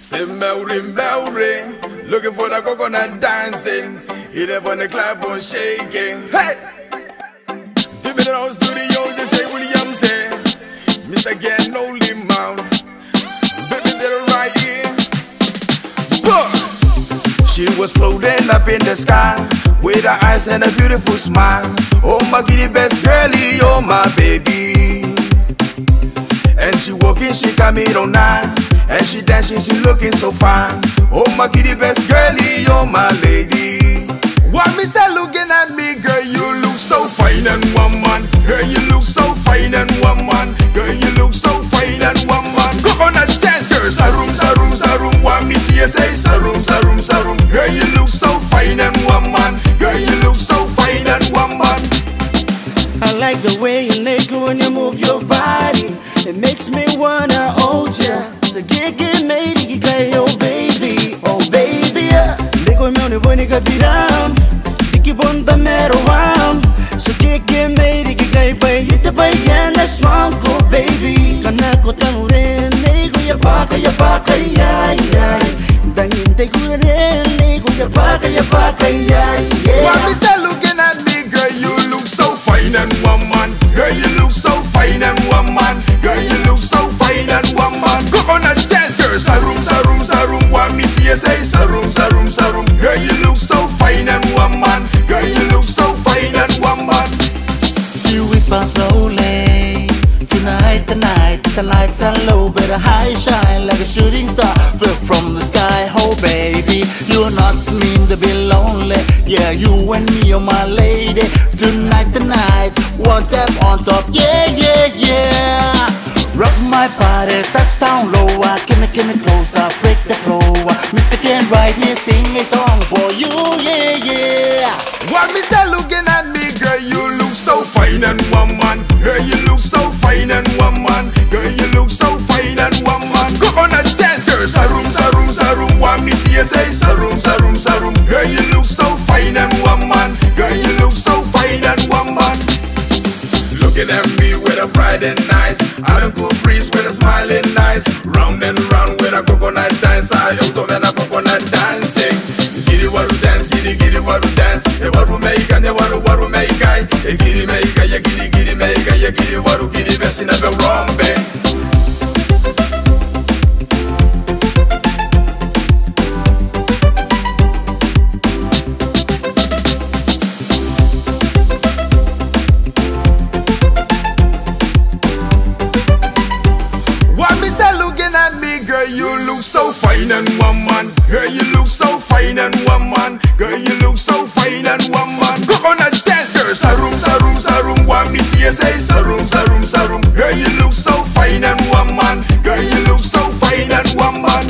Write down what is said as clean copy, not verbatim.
Say Melry, looking for the coconut dancing. Hit up on the clap on shaking. Hey! Tip it on studios, the J. Williams, Mr. Gan Only Mount. Baby, they're right here. She was floating up in the sky with her eyes and a beautiful smile. Oh my kitty best girlie, oh my baby. And she walking, she got me on nine. And she dancing, she looking so fine. Oh my kitty best girlie, oh my lady. Why me start looking at me, girl? You look so fine and woman. Girl, you look so fine and woman. Girl, you look so fine and woman. Coconut dance, girl. Sarum, sarum, sarum. Why me TSA? Sarum, sarum, sarum. Girl, you look so fine and woman. Girl, you look so fine and woman. I like the way you naked when you move your body. It makes me wanna hold ya. So get made, you got oh baby, yeah. Lego me on the bunny kabiram, Diki bonda meroam. So get made, you got by you the by yana swanko baby. Kanako tanuren, lego ya baka, yeah. Dangin te kuren, lego ya baka, yeah. Why me start looking at me, girl? You look so fine and woman. Girl, you look so fine and woman. Girl, you look so fine and woman. Coconut dance, girl. Sarum, sarum, sarum. Why me TSA? Sarum, sarum, sarum. Girl, you look so fine and woman. Girl, you look so fine and woman. She whispers slowly. Tonight, the lights are low, but the high shine like a shooting star. Fell from the sky, oh baby. You're not mean to be lonely. Yeah, you and me, oh my lady. Tonight, one tap on top, yeah. Rock my body, touch down lower. Give me closer, break the floor. Mr. Gan right here, sing a song for you, yeah. Why me start looking at me, girl? You look so fine and woman. Girl, you look so fine and woman. Girl, you look so fine and woman. Coconut dance, girl. Sarum, sarum, sarum. Why me TSA? Sarum, sarum, sarum. Girl, you look so fine and woman. Girl, you look so fine and woman. Looking at me with a bright and nice. I don't go breeze with a smiling nice. Round and round with a coconut dance. I auto and a coconut dancing. Giddy waru dance, giddy waru dance. E waru meika, ne waru meika. E giddy meika, ye giddy meika, ye giddy waru giddy besi na be rombe. Girl, you look so fine and woman. Girl, you look so fine and woman. Girl, you look so fine and woman. Coconut dance, girl. Sarum, sarum, sarum. Why me TSA? Sarum, sarum, sarum. Girl, you look so fine and woman. Girl, you look so fine and woman.